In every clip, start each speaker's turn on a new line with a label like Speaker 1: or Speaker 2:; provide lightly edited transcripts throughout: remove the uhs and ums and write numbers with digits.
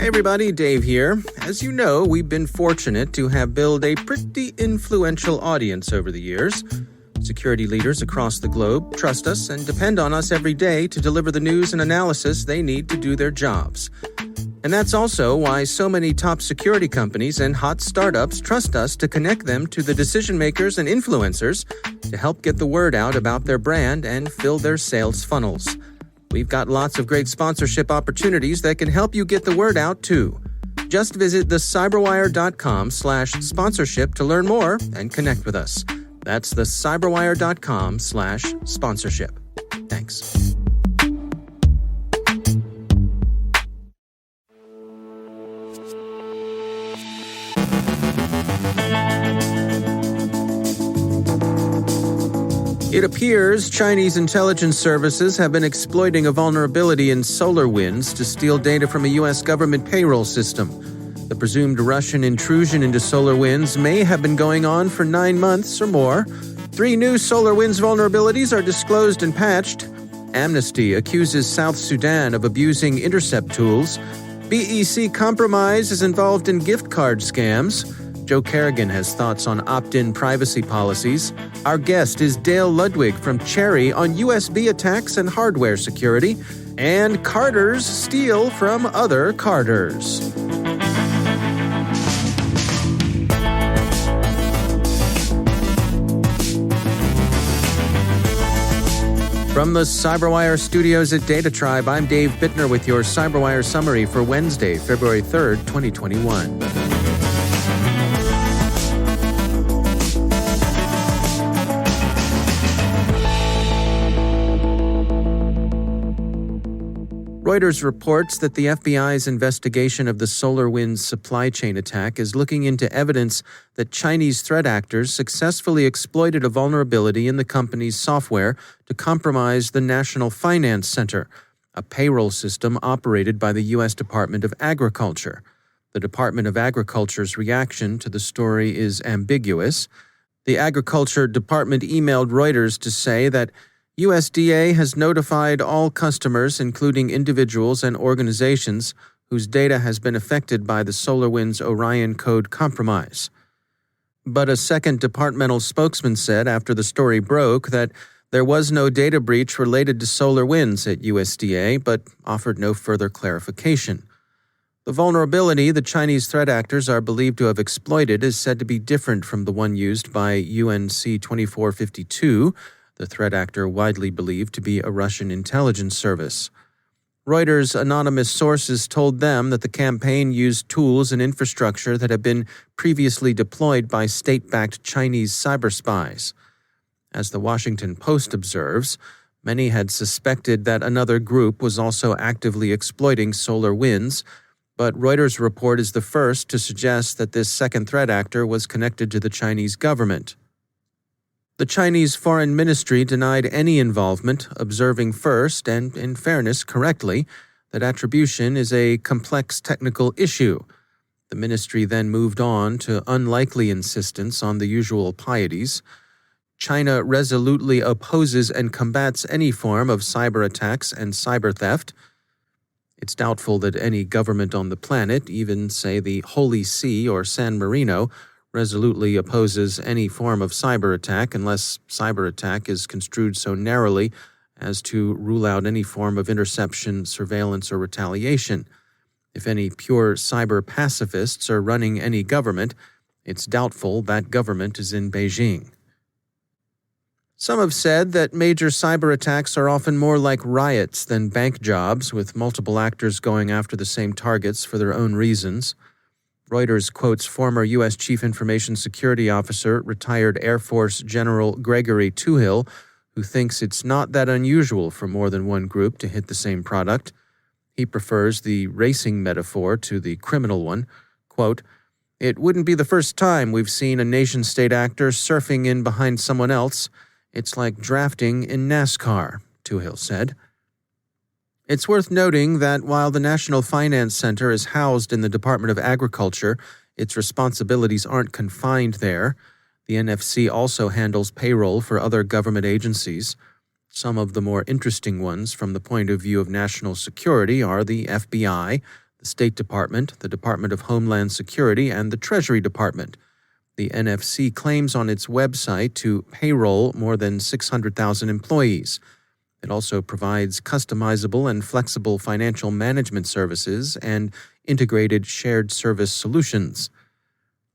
Speaker 1: Hey everybody, Dave here. As you know, we've been fortunate to have built a pretty influential audience over the years. Security leaders across the globe trust us and depend on us every day to deliver the news and analysis they need to do their jobs. And that's also why so many top security companies and hot startups trust us to connect them to the decision makers and influencers to help get the word out about their brand and fill their sales funnels. We've got lots of great sponsorship opportunities that can help you get the word out too. Just visit thecyberwire.com/sponsorship to learn more and connect with us. That's thecyberwire.com/sponsorship. Thanks. It appears Chinese intelligence services have been exploiting a vulnerability in SolarWinds to steal data from a U.S. government payroll system. The presumed Russian intrusion into SolarWinds may have been going on for 9 months or more. 3 new SolarWinds vulnerabilities are disclosed and patched. Amnesty accuses South Sudan of abusing intercept tools. BEC Compromise is involved in gift card scams. Joe Carrigan has thoughts on opt-in privacy policies. Our guest is Dale Ludwig from Cherry on USB attacks and hardware security. And carders steal from other carders. From the CyberWire studios at Data Tribe, I'm Dave Bittner with your CyberWire summary for Wednesday, February 3rd, 2021. Reuters reports that the FBI's investigation of the SolarWinds supply chain attack is looking into evidence that Chinese threat actors successfully exploited a vulnerability in the company's software to compromise the National Finance Center, a payroll system operated by the U.S. Department of Agriculture. The Department of Agriculture's reaction to the story is ambiguous. The Agriculture Department emailed Reuters to say that USDA has notified all customers, including individuals and organizations, whose data has been affected by the SolarWinds Orion code compromise. But a second departmental spokesman said after the story broke that there was no data breach related to SolarWinds at USDA, but offered no further clarification. The vulnerability the Chinese threat actors are believed to have exploited is said to be different from the one used by UNC 2452, the threat actor widely believed to be a Russian intelligence service. Reuters' anonymous sources told them that the campaign used tools and infrastructure that had been previously deployed by state-backed Chinese cyber spies. As the Washington Post observes, many had suspected that another group was also actively exploiting SolarWinds, but Reuters' report is the first to suggest that this second threat actor was connected to the Chinese government. The Chinese Foreign Ministry denied any involvement, observing first, and in fairness correctly, that attribution is a complex technical issue. The ministry then moved on to unlikely insistence on the usual pieties. China resolutely opposes and combats any form of cyber attacks and cyber theft. It's doubtful that any government on the planet, even, say, the Holy See or San Marino, resolutely opposes any form of cyber attack unless cyber attack is construed so narrowly as to rule out any form of interception, surveillance, or retaliation. If any pure cyber pacifists are running any government, it's doubtful that government is in Beijing. Some have said that major cyber attacks are often more like riots than bank jobs, with multiple actors going after the same targets for their own reasons. Reuters quotes former U.S. Chief Information Security Officer, retired Air Force General Gregory Tuhill, who thinks it's not that unusual for more than one group to hit the same product. He prefers the racing metaphor to the criminal one. Quote, "It wouldn't be the first time we've seen a nation-state actor surfing in behind someone else. It's like drafting in NASCAR," Tuhill said. It's worth noting that while the National Finance Center is housed in the Department of Agriculture, its responsibilities aren't confined there. The NFC also handles payroll for other government agencies. Some of the more interesting ones from the point of view of national security are the FBI, the State Department, the Department of Homeland Security, and the Treasury Department. The NFC claims on its website to payroll more than 600,000 employees. It also provides customizable and flexible financial management services and integrated shared service solutions.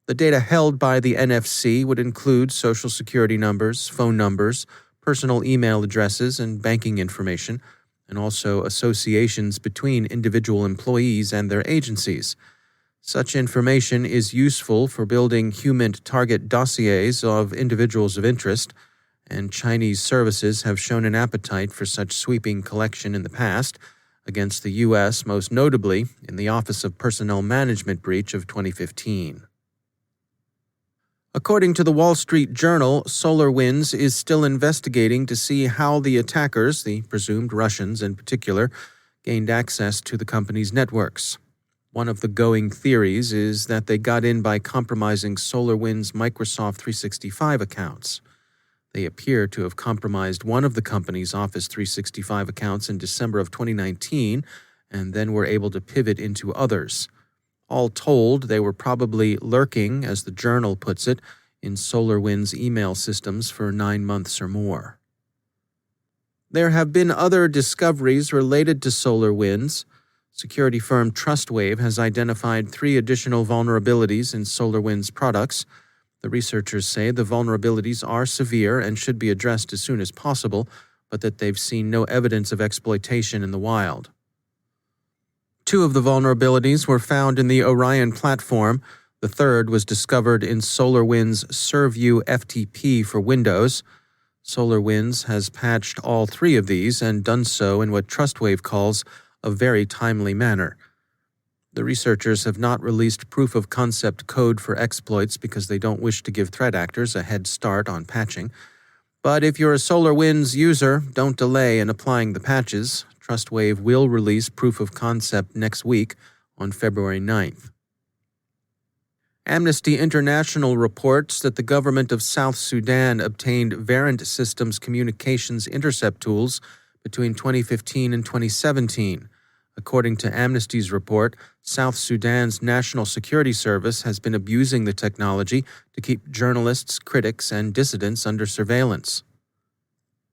Speaker 1: The data held by the NFC would include Social Security numbers, phone numbers, personal email addresses, and banking information, and also associations between individual employees and their agencies. Such information is useful for building human target dossiers of individuals of interest, and Chinese services have shown an appetite for such sweeping collection in the past, against the U.S., most notably in the Office of Personnel Management breach of 2015. According to the Wall Street Journal, SolarWinds is still investigating to see how the attackers, the presumed Russians in particular, gained access to the company's networks. One of the going theories is that they got in by compromising SolarWinds' Microsoft 365 accounts. They appear to have compromised one of the company's Office 365 accounts in December of 2019 and then were able to pivot into others. All told, they were probably lurking, as the Journal puts it, in SolarWinds' email systems for 9 months or more. There have been other discoveries related to SolarWinds. Security firm TrustWave has identified 3 additional vulnerabilities in SolarWinds products. The researchers say the vulnerabilities are severe and should be addressed as soon as possible, but that they've seen no evidence of exploitation in the wild. 2 of the vulnerabilities were found in the Orion platform. The third was discovered in SolarWinds' ServView FTP for Windows. SolarWinds has patched all 3 of these and done so in what TrustWave calls a very timely manner. The researchers have not released proof-of-concept code for exploits because they don't wish to give threat actors a head start on patching. But if you're a SolarWinds user, don't delay in applying the patches. TrustWave will release proof-of-concept next week on February 9th. Amnesty International reports that the government of South Sudan obtained Verint Systems communications intercept tools between 2015 and 2017. According to Amnesty's report, South Sudan's National Security Service has been abusing the technology to keep journalists, critics, and dissidents under surveillance.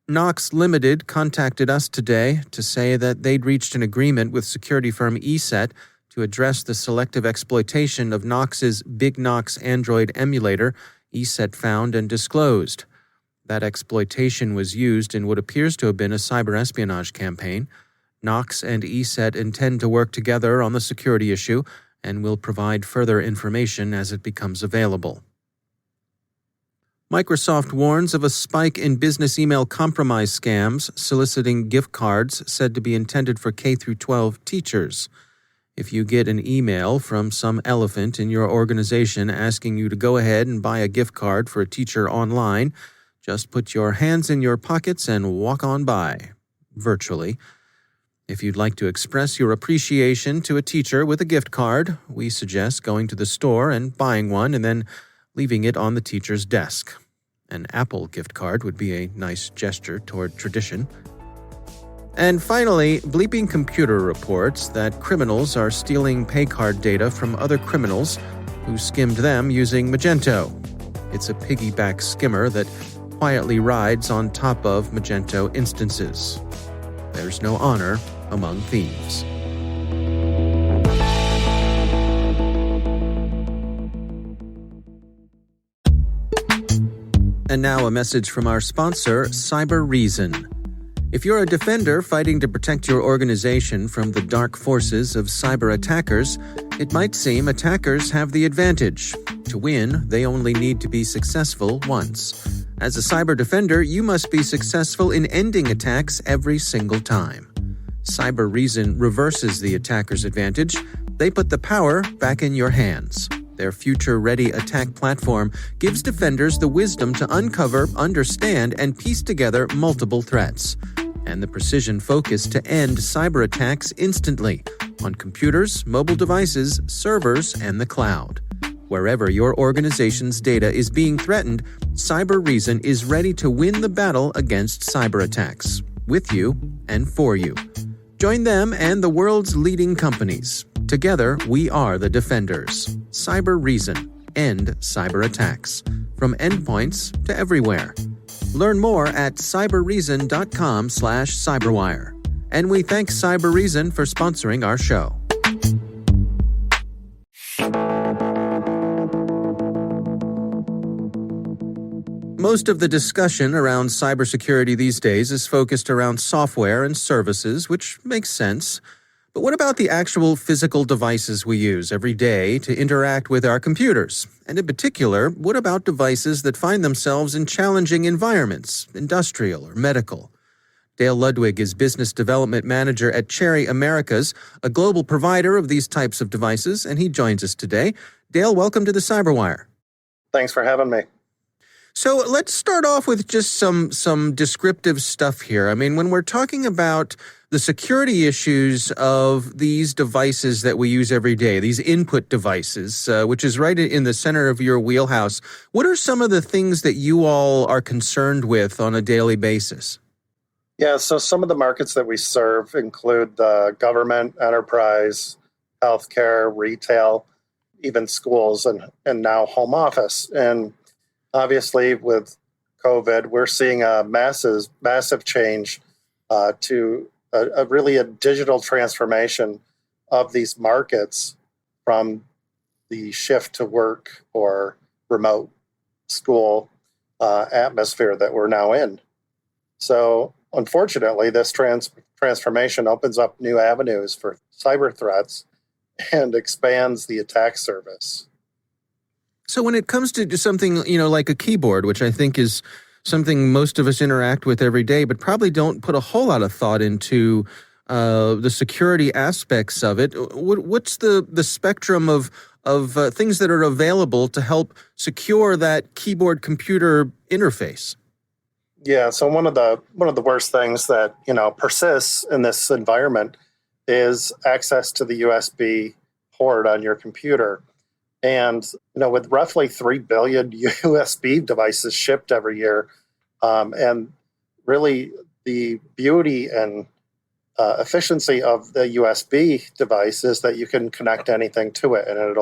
Speaker 1: Knox Limited contacted us today to say that they'd reached an agreement with security firm ESET to address the selective exploitation of Knox's Big Knox Android emulator ESET found and disclosed. That exploitation was used in what appears to have been a cyber espionage campaign. Knox and ESET intend to work together on the security issue and will provide further information as it becomes available. Microsoft warns of a spike in business email compromise scams soliciting gift cards said to be intended for K-12 teachers. If you get an email from some elephant in your organization asking you to go ahead and buy a gift card for a teacher online, just put your hands in your pockets and walk on by, virtually. If you'd like to express your appreciation to a teacher with a gift card, we suggest going to the store and buying one and then leaving it on the teacher's desk. An Apple gift card would be a nice gesture toward tradition. And finally, Bleeping Computer reports that criminals are stealing paycard data from other criminals who skimmed them using Magento. It's a piggyback skimmer that quietly rides on top of Magento instances. There's no honor among thieves. And now a message from our sponsor, CyberReason. If you're a defender fighting to protect your organization from the dark forces of cyber attackers, it might seem attackers have the advantage. To win, they only need to be successful once. As a cyber defender, you must be successful in ending attacks every single time. CyberReason reverses the attacker's advantage. They put the power back in your hands. Their future-ready attack platform gives defenders the wisdom to uncover, understand, and piece together multiple threats, and the precision focus to end cyber attacks instantly on computers, mobile devices, servers, and the cloud. Wherever your organization's data is being threatened, CyberReason is ready to win the battle against cyber attacks, with you and for you. Join them and the world's leading companies. Together, we are the defenders. Cyber Reason. End cyber attacks. From endpoints to everywhere. Learn more at cyberreason.com/cyberwire. And we thank Cyber Reason for sponsoring our show. Most of the discussion around cybersecurity these days is focused around software and services, which makes sense. But what about the actual physical devices we use every day to interact with our computers? And in particular, what about devices that find themselves in challenging environments, industrial or medical? Dale Ludwig is Business Development Manager at Cherry Americas, a global provider of these types of devices, and he joins us today. Dale, welcome to the CyberWire.
Speaker 2: Thanks for having me.
Speaker 1: So let's start off with just some descriptive stuff here. I mean, when we're talking about the security issues of these devices that we use every day, these input devices, which is right in the center of your wheelhouse, what are some of the things that you all are concerned with on a daily basis?
Speaker 2: Yeah, so some of the markets that we serve include the government, enterprise, healthcare, retail, even schools, and now home office. And obviously, with COVID, we're seeing a massive change to really a digital transformation of these markets from the shift to work or remote school atmosphere that we're now in. So, unfortunately, this transformation opens up new avenues for cyber threats and expands the attack surface.
Speaker 1: So when it comes to something, like a keyboard, which I think is something most of us interact with every day, but probably don't put a whole lot of thought into the security aspects of it, what's the spectrum of things that are available to help secure that keyboard-computer interface?
Speaker 2: Yeah, so one of the worst things that persists in this environment is access to the USB port on your computer. And, with roughly 3 billion USB devices shipped every year, and really the beauty and efficiency of the USB device is that you can connect anything to it and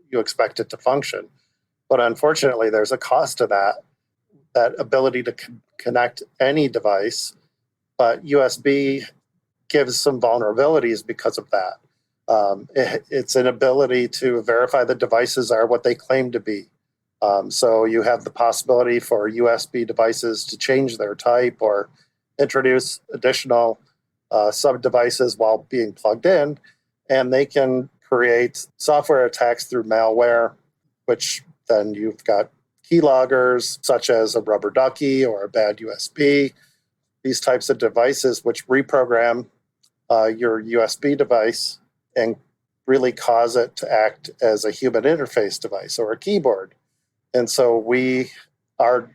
Speaker 2: you expect it to function. But unfortunately, there's a cost to that ability to connect any device. But USB gives some vulnerabilities because of that. It's an ability to verify the devices are what they claim to be. So you have the possibility for USB devices to change their type or introduce additional sub-devices while being plugged in, and they can create software attacks through malware, which then you've got keyloggers, such as a rubber ducky or a bad USB, these types of devices which reprogram your USB device and really cause it to act as a human interface device or a keyboard. And so our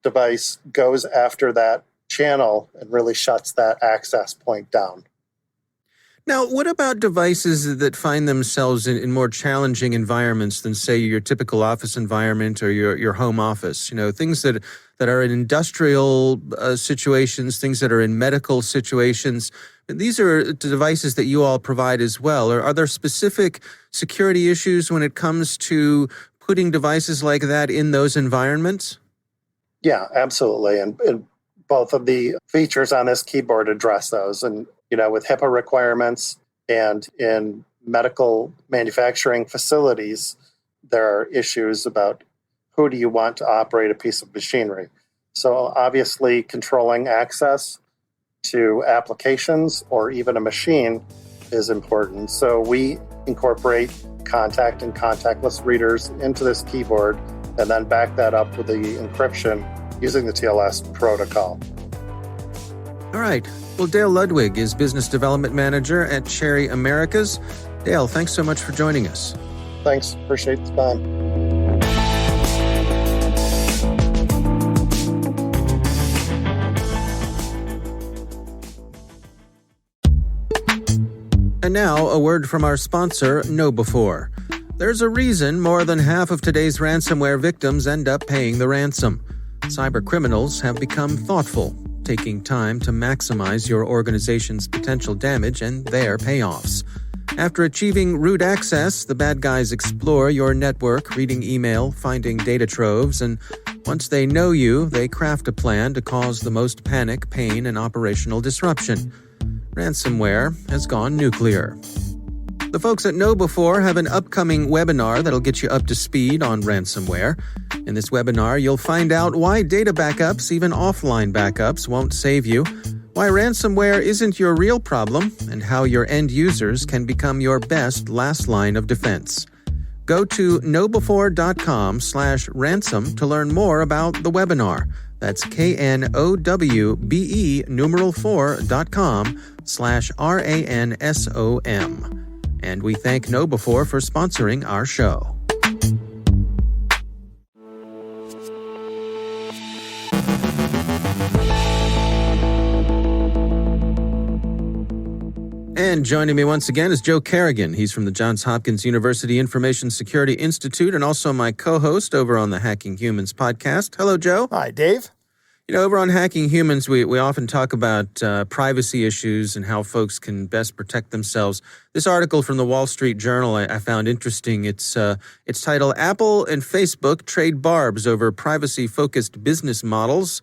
Speaker 2: device goes after that channel and really shuts that access point down.
Speaker 1: Now, what about devices that find themselves in more challenging environments than, say, your typical office environment or your home office? Things that are in industrial situations, things that are in medical situations. These are devices that you all provide as well. Are there specific security issues when it comes to putting devices like that in those environments?
Speaker 2: Yeah, absolutely. And both of the features on this keyboard address those. And, with HIPAA requirements and in medical manufacturing facilities, there are issues about who do you want to operate a piece of machinery. So obviously controlling access to applications or even a machine is important. So we incorporate contact and contactless readers into this keyboard and then back that up with the encryption using the TLS protocol.
Speaker 1: All right. Well, Dale Ludwig is Business Development Manager at Cherry Americas. Dale, thanks so much for joining us.
Speaker 2: Thanks. Appreciate the time.
Speaker 1: And now, a word from our sponsor, KnowBe4. There's a reason more than half of today's ransomware victims end up paying the ransom. Cyber criminals have become thoughtful, taking time to maximize your organization's potential damage and their payoffs. After achieving root access, the bad guys explore your network, reading email, finding data troves, and once they know you, they craft a plan to cause the most panic, pain, and operational disruption. Ransomware has gone nuclear. The folks at KnowBe4 have an upcoming webinar that'll get you up to speed on ransomware. In this webinar, you'll find out why data backups, even offline backups, won't save you, why ransomware isn't your real problem, and how your end users can become your best last line of defense. Go to knowbe4.com/ransom to learn more about the webinar. That's knowbe4.com/ransom. And we thank KnowBe4 for sponsoring our show. And joining me once again is Joe Carrigan. He's from the Johns Hopkins University Information Security Institute and also my co-host over on the Hacking Humans podcast. Hello, Joe.
Speaker 3: Hi, Dave.
Speaker 1: You know, over on Hacking Humans, we often talk about privacy issues and how folks can best protect themselves. This article from the Wall Street Journal I found interesting. It's titled, Apple and Facebook Trade Barbs Over Privacy-Focused Business Models.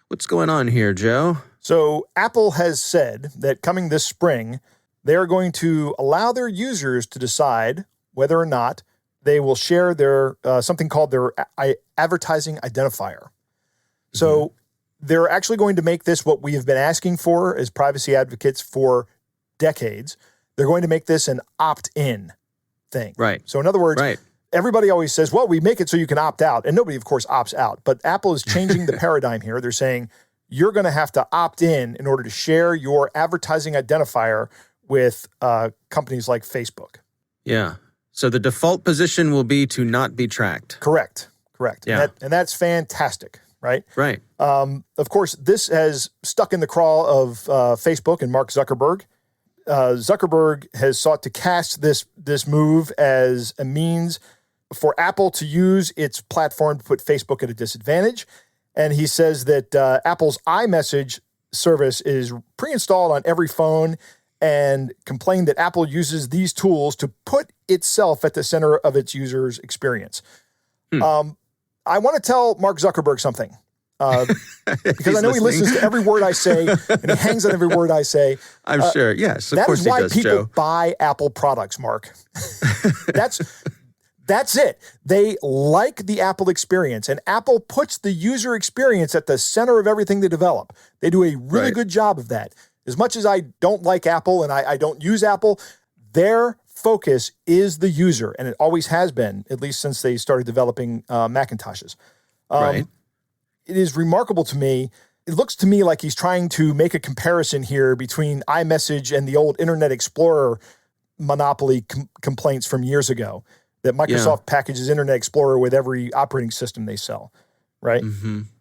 Speaker 1: What's going on here, Joe?
Speaker 3: So Apple has said that coming this spring, they are going to allow their users to decide whether or not they will share their something called their advertising identifier. So they're actually going to make this what we have been asking for as privacy advocates for decades. They're going to make this an opt-in thing.
Speaker 1: Right.
Speaker 3: So in other words,
Speaker 1: Right.
Speaker 3: everybody always says, well, we make it so you can opt out. And nobody, of course, opts out. But Apple is changing the paradigm here. They're saying you're going to have to opt in order to share your advertising identifier with companies like Facebook.
Speaker 1: Yeah. So the default position will be to not be tracked.
Speaker 3: Correct.
Speaker 1: Yeah.
Speaker 3: And that's fantastic, right?
Speaker 1: Right.
Speaker 3: Of course, this has stuck in the craw of Facebook and Mark Zuckerberg. Zuckerberg has sought to cast this move as a means for Apple to use its platform to put Facebook at a disadvantage. And he says that Apple's iMessage service is pre-installed on every phone and complained that Apple uses these tools to put itself at the center of its users' experience. I want to tell Mark Zuckerberg something because I know he listens to every word I say and he hangs on every word I say.
Speaker 1: I'm sure. Yes, of course he does, Joe.
Speaker 3: That is why people buy Apple products, Mark. That's it. They like the Apple experience, and Apple puts the user experience at the center of everything they develop. They do a really good job of that. As much as I don't like Apple and I don't use Apple, their focus is the user, and it always has been, at least since they started developing Macintoshes.
Speaker 1: Right.
Speaker 3: It is remarkable to me. It looks to me like he's trying to make a comparison here between iMessage and the old Internet Explorer monopoly complaints from years ago, that Microsoft packages Internet Explorer with every operating system they sell, right?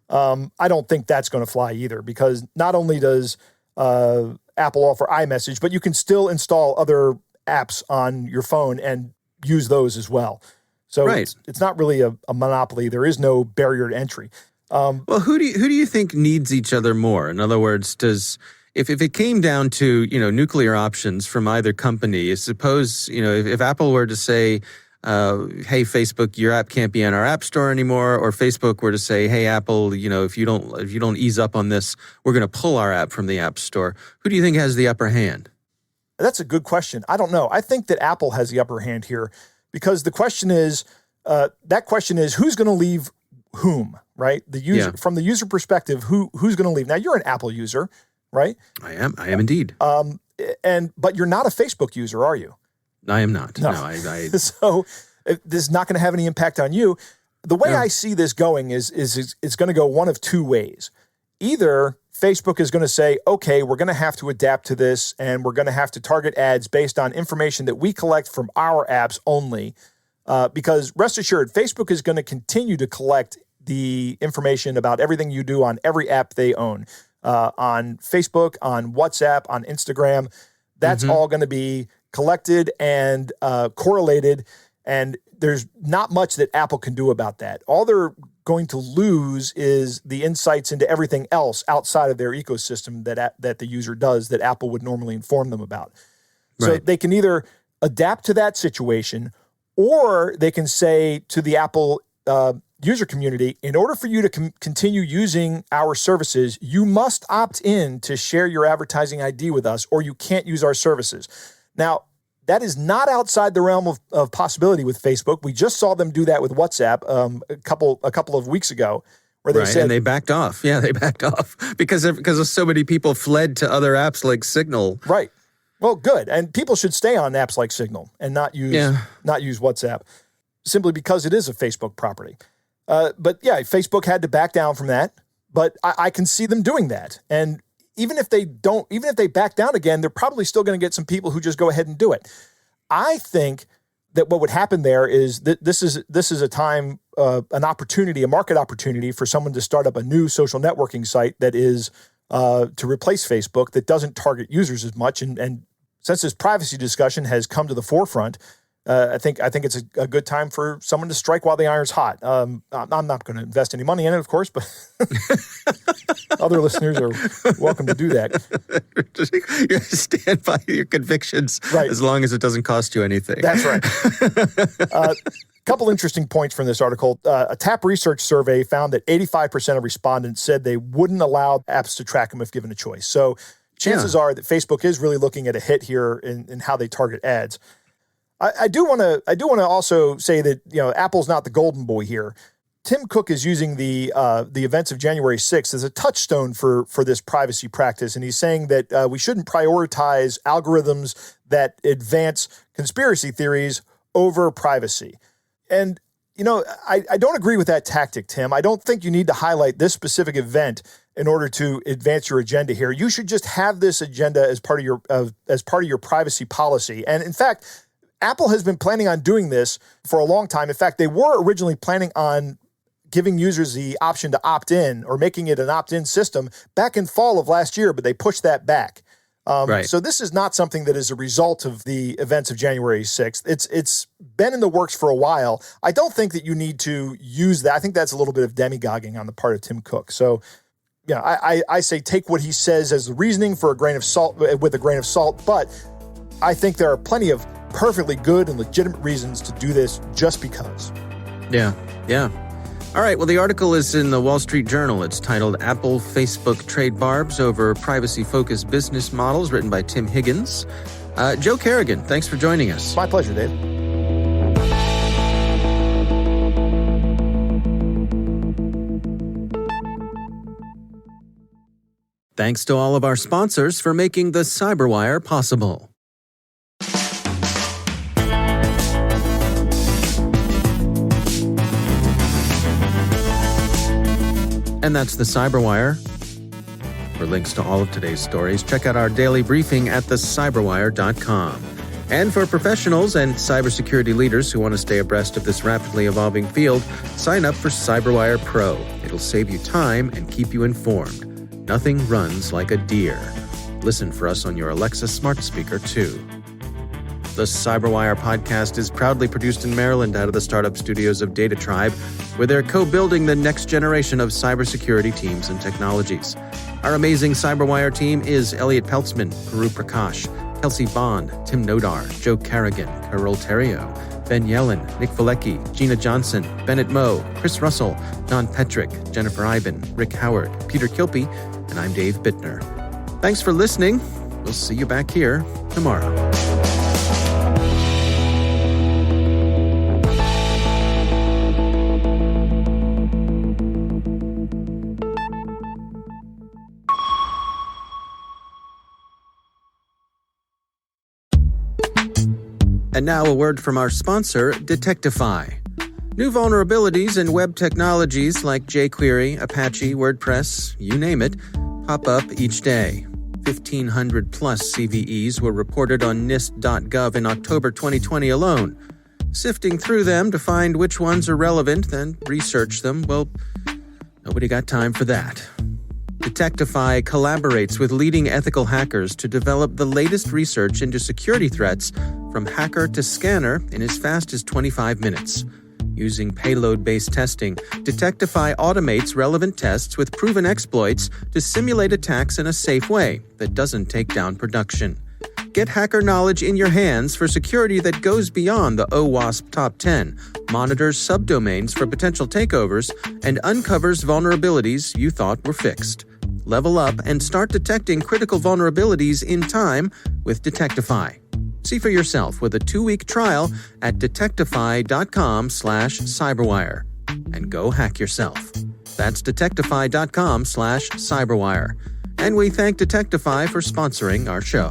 Speaker 3: I don't think that's going to fly either, because not only does Apple offer iMessage, but you can still install other apps on your phone and use those as well. So it's not really a monopoly. There is no barrier to entry.
Speaker 1: Well, who do you think needs each other more? In other words, if it came down to nuclear options from either company, suppose if Apple were to say, hey, Facebook, your app can't be in our app store anymore, or Facebook were to say, hey, Apple, if you don't ease up on this, we're going to pull our app from the app store. Who do you think has the upper hand?
Speaker 3: That's a good question. I don't know. I think that Apple has the upper hand here, because the question is, who's going to leave whom, right? The user, from the user perspective, who's going to leave? Now, you're an Apple user, right?
Speaker 1: I am indeed.
Speaker 3: But you're not a Facebook user, are you?
Speaker 1: I am not. No,
Speaker 3: So this is not going to have any impact on you. The way I see this going is it's going to go one of two ways. Either Facebook is going to say, okay, we're going to have to adapt to this, and we're going to have to target ads based on information that we collect from our apps only. Because rest assured, Facebook is going to continue to collect the information about everything you do on every app they own. On Facebook, on WhatsApp, on Instagram. That's all going to be collected and correlated, and there's not much that Apple can do about that. All they're going to lose is the insights into everything else outside of their ecosystem that the user does that Apple would normally inform them about. So they can either adapt to that situation, or they can say to the Apple user community, in order for you to continue using our services, you must opt in to share your advertising ID with us, or you can't use our services. Now, that is not outside the realm of possibility with Facebook. We just saw them do that with WhatsApp a couple of weeks ago, where they said,
Speaker 1: and they backed off. Yeah, they backed off because so many people fled to other apps like Signal.
Speaker 3: Right. Well, good. And people should stay on apps like Signal and not use WhatsApp, simply because it is a Facebook property. But yeah, Facebook had to back down from that. But I can see them doing that. And even if they back down again, they're probably still going to get some people who just go ahead and do it. I think that what would happen there is that this is a time, an opportunity, a market opportunity for someone to start up a new social networking site that is to replace Facebook, that doesn't target users as much. And since this privacy discussion has come to the forefront, I think it's a good time for someone to strike while the iron's hot. I'm not going to invest any money in it, of course, but other listeners are welcome to do that.
Speaker 1: You stand by your convictions,
Speaker 3: right,
Speaker 1: as long as it doesn't cost you anything.
Speaker 3: That's right. Couple interesting points from this article. A TAP research survey found that 85% of respondents said they wouldn't allow apps to track them if given a choice. So chances are that Facebook is really looking at a hit here in how they target ads. I do want to also say that, Apple's not the golden boy here. Tim Cook is using the events of January 6th as a touchstone for this privacy practice, and he's saying that we shouldn't prioritize algorithms that advance conspiracy theories over privacy. And, I don't agree with that tactic, Tim. I don't think you need to highlight this specific event in order to advance your agenda here. You should just have this agenda as part of your privacy policy. And in fact, Apple has been planning on doing this for a long time. In fact, they were originally planning on giving users the option to opt in, or making it an opt-in system back in fall of last year, but they pushed that back. Right. So this is not something that is a result of the events of January 6th. It's been in the works for a while. I don't think that you need to use that. I think that's a little bit of demigogging on the part of Tim Cook. So, I say take what he says as the reasoning with a grain of salt, but I think there are plenty of perfectly good and legitimate reasons to do this just because.
Speaker 1: Yeah. All right, well, the article is in the Wall Street Journal. It's titled Apple, Facebook Trade Barbs Over Privacy-Focused Business Models, written by Tim Higgins. Joe Carrigan, thanks for joining us.
Speaker 3: My pleasure, Dave.
Speaker 1: Thanks to all of our sponsors for making the CyberWire possible. And that's the CyberWire. For links to all of today's stories, check out our daily briefing at thecyberwire.com. And for professionals and cybersecurity leaders who want to stay abreast of this rapidly evolving field, sign up for CyberWire Pro. It'll save you time and keep you informed. Nothing runs like a deer. Listen for us on your Alexa smart speaker, too. The CyberWire podcast is proudly produced in Maryland out of the startup studios of Data Tribe, where they're co-building the next generation of cybersecurity teams and technologies. Our amazing CyberWire team is Elliot Peltzman, Guru Prakash, Kelsey Bond, Tim Nodar, Joe Carrigan, Carol Terrio, Ben Yellen, Nick Valecki, Gina Johnson, Bennett Moe, Chris Russell, Don Petrick, Jennifer Iben, Rick Howard, Peter Kilpie, and I'm Dave Bittner. Thanks for listening. We'll see you back here tomorrow. And now a word from our sponsor, Detectify. New vulnerabilities in web technologies like jQuery, Apache, WordPress, you name it, pop up each day. 1,500 plus CVEs were reported on NIST.gov in October 2020 alone. Sifting through them to find which ones are relevant, then research them, well, nobody got time for that. Detectify collaborates with leading ethical hackers to develop the latest research into security threats from hacker to scanner in as fast as 25 minutes. Using payload-based testing, Detectify automates relevant tests with proven exploits to simulate attacks in a safe way that doesn't take down production. Get hacker knowledge in your hands for security that goes beyond the OWASP Top 10, monitors subdomains for potential takeovers, and uncovers vulnerabilities you thought were fixed. Level up and start detecting critical vulnerabilities in time with Detectify. See for yourself with a 2-week trial at detectify.com/cyberwire. And go hack yourself. That's detectify.com/cyberwire. And we thank Detectify for sponsoring our show.